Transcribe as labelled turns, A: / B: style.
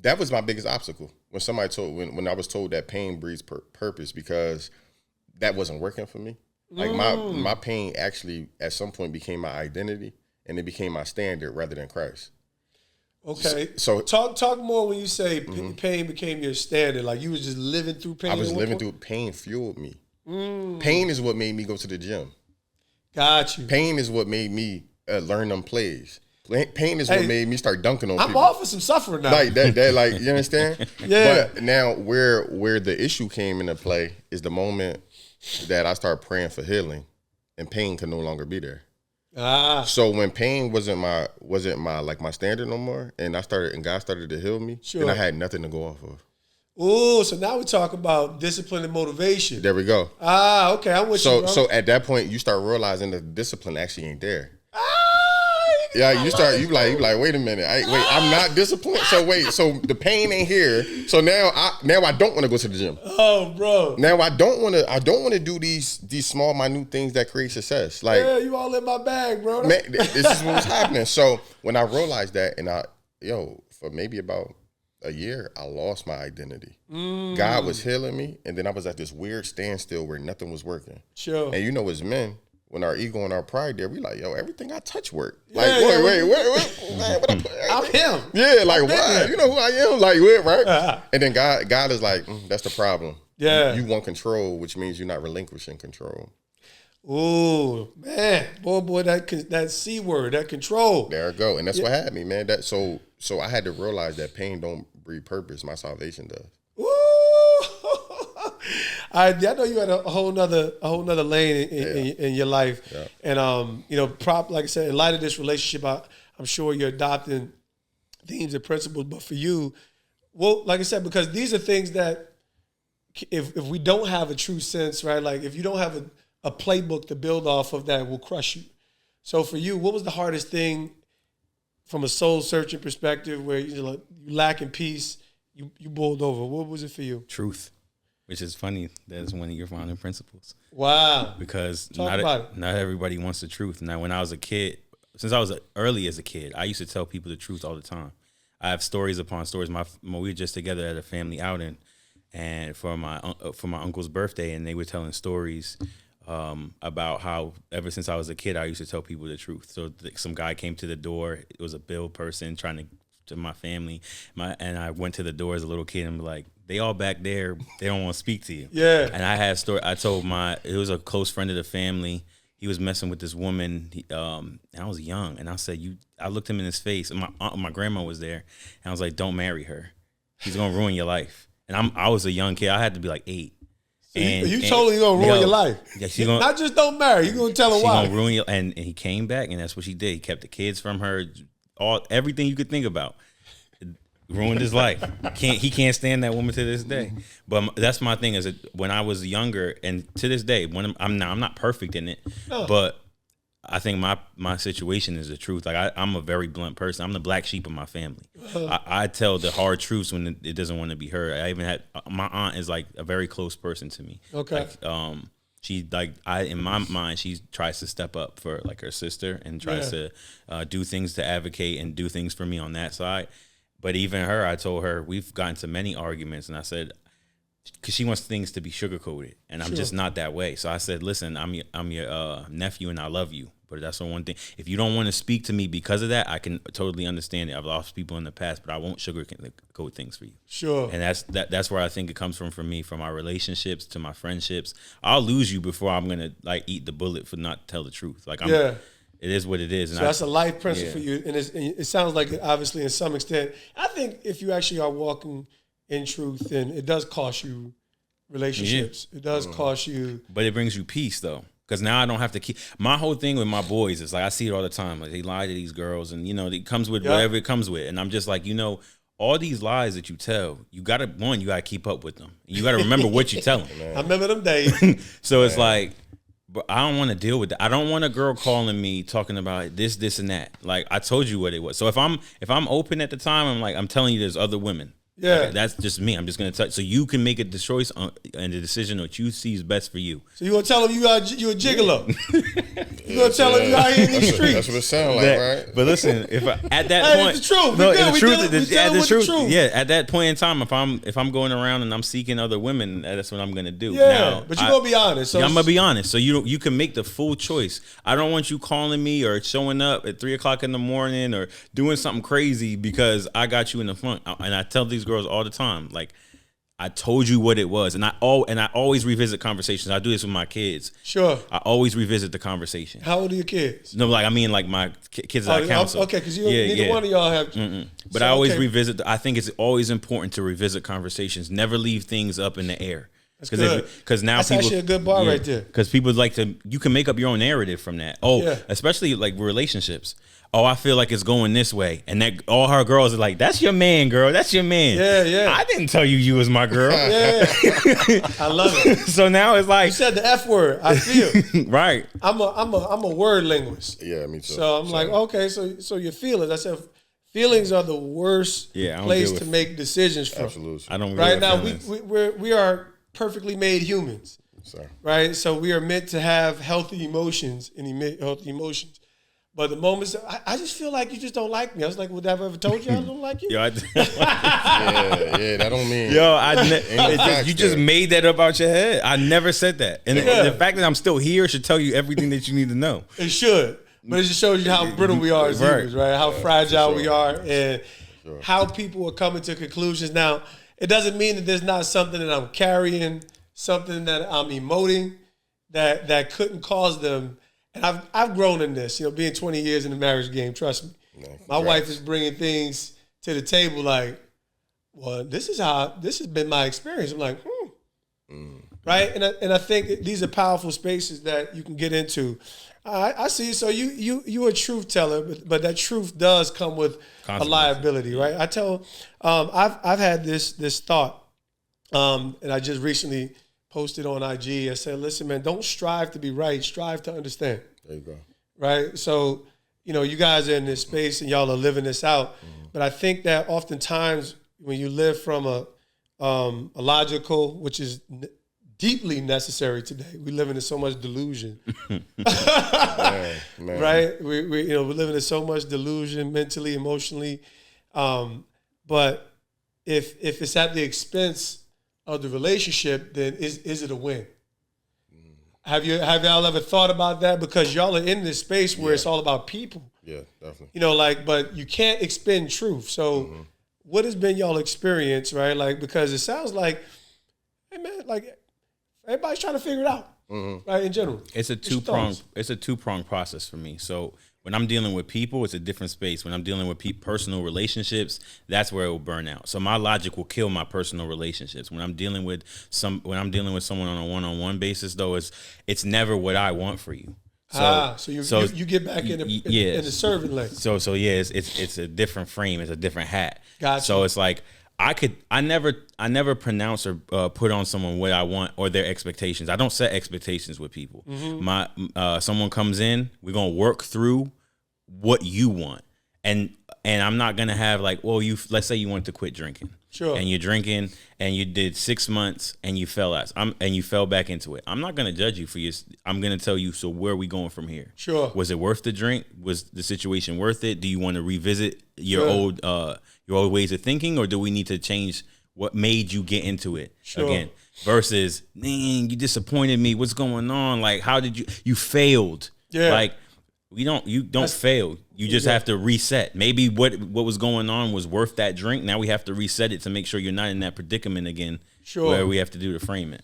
A: that was my biggest obstacle when somebody told when I was told that pain breeds purpose, because that wasn't working for me. Like my pain actually at some point became my identity, and it became my standard rather than Christ.
B: Okay.
A: So
B: talk more when you say pain became your standard. Like you was just living through pain.
A: I was living through pain. Fueled me. Pain is what made me go to the gym.
B: Got you.
A: Pain is what made me learn them plays. Pain is what made me start dunking on people.
B: I'm all for some suffering now.
A: Like that, like, you understand?
B: Yeah.
A: But now where the issue came into play is the moment that I started praying for healing, and pain could no longer be there. So when pain wasn't my like my standard no more, and God started to heal me, then I had nothing to go off of.
B: Oh, so now we talk about discipline and motivation.
A: There we go.
B: Okay, I'm with you, bro.
A: So at that point, you start realizing the discipline actually ain't there. Yeah, you like, wait a minute, I'm not disciplined. So the pain ain't here. So now I don't want to go to the gym.
B: Oh, bro.
A: Now I don't want to do these small, minute things that create success. Like,
B: yeah, you all in my bag, bro.
A: Man, this is what's happening. So when I realized that, and for maybe about a year, I lost my identity. God was healing me, and then I was at this weird standstill where nothing was working.
B: Sure.
A: And as men, when our ego and our pride there, we like, everything I touch work.
B: Yeah,
A: like, wait,
B: man, I'm him.
A: Yeah, like, why? You know who I am? Like, what, right? And then God is like, that's the problem.
B: Yeah.
A: You want control, which means you're not relinquishing control.
B: Ooh, man. Boy, that C word, that control.
A: There I go. And that's what had me, man. So I had to realize that pain don't breed purpose. My salvation does.
B: Ooh. I know you had a whole nother lane in your life. Yeah. And like I said, in light of this relationship, I'm sure you're adopting themes and principles. But for you, well, like I said, because these are things that if we don't have a true sense, right? Like if you don't have a playbook to build off of, that will crush you. So for you, what was the hardest thing from a soul searching perspective where you lack in peace, you boiled over? What was it for you?
C: Truth. Which is funny. That's one of your founding principles.
B: Wow.
C: Because not everybody wants the truth. Now, when I was a kid, since I was early as a kid, I used to tell people the truth all the time. I have stories upon stories. We were just together at a family outing, and for my uncle's birthday, and they were telling stories about how ever since I was a kid, I used to tell people the truth. So some guy came to the door. It was a bill person trying to my family, and I went to the door as a little kid and be like, they all back there, they don't want to speak to you.
B: Yeah.
C: And I had a story. I told it was a close friend of the family. He was messing with this woman. And I was young, and I said, I looked him in his face, and my grandma was there, and I was like, don't marry her. She's gonna ruin your life. And I was a young kid. I had to be like 8.
B: So you told her you're gonna ruin your life.
C: Yeah, she's gonna
B: not just don't marry. You're gonna tell her why.
C: She's gonna ruin you. And he came back, and that's what she did. He kept the kids from her, everything you could think about. Ruined his life. He can't stand that woman to this day. But that's my thing, is that when I was younger, and to this day, when I'm not perfect in it, but I think my situation is the truth. Like I'm a very blunt person. I'm the black sheep of my family. I tell the hard truths when it doesn't want to be heard. I even had my aunt is like a very close person to me.
B: Okay.
C: Like, she in my mind, she tries to step up for like her sister and tries to do things to advocate and do things for me on that side. But even her, I told her, we've gotten to many arguments, and I said, because she wants things to be sugar-coated, and I'm just not that way. So I said, listen, I'm your nephew, and I love you. But that's the one thing. If you don't want to speak to me because of that, I can totally understand it. I've lost people in the past, but I won't sugarcoat things for you.
B: Sure.
C: And that's where I think it comes from me, from my relationships to my friendships. I'll lose you before I'm going to like eat the bullet for not tell the truth. Like it is what it is. And
B: so that's a life principle for you. And it sounds like, obviously, in some extent, I think if you actually are walking in truth, then it does cost you relationships. It does cost you.
C: But it brings you peace, though. Because now I don't have to keep. My whole thing with my boys is like, I see it all the time. Like, they lie to these girls, and, it comes with whatever it comes with. And I'm just like, all these lies that you tell, you got to keep up with them. You got to remember what you tell them.
B: I remember them days.
C: So it's like, but I don't want to deal with that. I don't want a girl calling me talking about this, and that. Like, I told you what it was. So if I'm open at the time, I'm telling you there's other women.
B: Yeah.
C: Like, that's just me. I'm just gonna tell. So you can make a choice and the decision that you see is best for you.
B: So you gonna tell him you a gigolo? You gonna tell him you out here in these streets?
A: That's what it sounds like, right?
C: But listen, if at that point,
B: it's the truth.
C: No,
B: The truth.
C: Yeah, at that point in time, if I'm going around and I'm seeking other women, that's what I'm gonna do.
B: Yeah,
C: now,
B: but you're gonna be honest. So
C: I'm gonna be honest. So you can make the full choice. I don't want you calling me or showing up at 3:00 in the morning or doing something crazy because I got you in the front. And I tell these girls all the time, like, I told you what it was, and I always revisit conversations. I do this with my kids.
B: Sure.
C: I always revisit the conversation.
B: How old are your kids?
C: No, like I mean, like my kids that I counsel.
B: Okay, because neither one of y'all have.
C: But I always revisit. I think it's always important to revisit conversations. Never leave things up in the air.
B: That's good.
C: Because now
B: that's
C: people,
B: actually a good bar right there.
C: Because people like to. You can make up your own narrative from that. Especially like relationships. Oh, I feel like it's going this way. And that all her girls are like, that's your man, girl. That's your man.
B: Yeah.
C: I didn't tell you was my girl.
B: Yeah. I love it.
C: So now it's like,
B: you said the F word. I feel.
C: Right.
B: I'm a word linguist.
A: Yeah, me too.
B: So I'm like, okay, so your feelings. I said feelings are the worst place to make decisions from.
A: Absolutely.
C: I don't
B: right now we are perfectly made humans.
A: Sorry.
B: Right? So we are meant to have healthy emotions and emit healthy emotions. But the moments, I just feel like you just don't like me. I was like, would I have ever told you I don't like you?
A: yeah, that don't mean.
C: You just made that up out your head. I never said that. And the fact that I'm still here should tell you everything that you need to know.
B: It should. But it just shows you how brittle we are as humans, right? How fragile we are and how people are coming to conclusions. Now, it doesn't mean that there's not something that I'm carrying, something that I'm emoting that couldn't cause them. And I've grown in this, being 20 years in the marriage game. Trust me, my wife is bringing things to the table like, well, this has been my experience. I'm like, right, and I think these are powerful spaces that you can get into. I see. So you're a truth teller, but that truth does come with a liability, right? I tell, I've had this thought, and I just recently posted on IG. I said, listen, man, don't strive to be right. Strive to understand.
A: There you go.
B: Right? So, you guys are in this space and y'all are living this out. But I think that oftentimes when you live from a logical, which is deeply necessary today, we live in so much delusion. Man. Right? We're living in so much delusion mentally, emotionally. But if it's at the expense of the relationship, then is it a win? Have y'all ever thought about that? Because y'all are in this space where it's all about people.
A: Yeah, definitely.
B: But you can't expend truth. So what has been y'all experience, right? Like, because it sounds like, hey man, like everybody's trying to figure it out, right? In general.
C: It's a two-pronged process for me. So when I'm dealing with people, it's a different space. When I'm dealing with personal relationships, that's where it will burn out. So my logic will kill my personal relationships. When I'm dealing with someone on a one-on-one basis, though, it's never what I want for you.
B: So you get back in the servant lane.
C: So it's a different frame. It's a different hat.
B: Gotcha.
C: So it's like I never pronounce or put on someone what I want or their expectations. I don't set expectations with people. Someone comes in, we're gonna work through what you want, and I'm not gonna have like, well, let's say you want to quit drinking,
B: sure,
C: and you're drinking and you did 6 months and you fell back into it. I'm not gonna judge you for your. I'm gonna tell you. So where are we going from here?
B: Sure.
C: Was it worth the drink? Was the situation worth it? Do you want to revisit your old ways of thinking, or do we need to change what made you get into it again? Versus, man, you disappointed me. What's going on? Like, how did you failed?
B: Yeah.
C: Like, you don't fail. You just have to reset. Maybe what was going on was worth that drink. Now we have to reset it to make sure you're not in that predicament again.
B: Sure.
C: Where we have to do to frame it.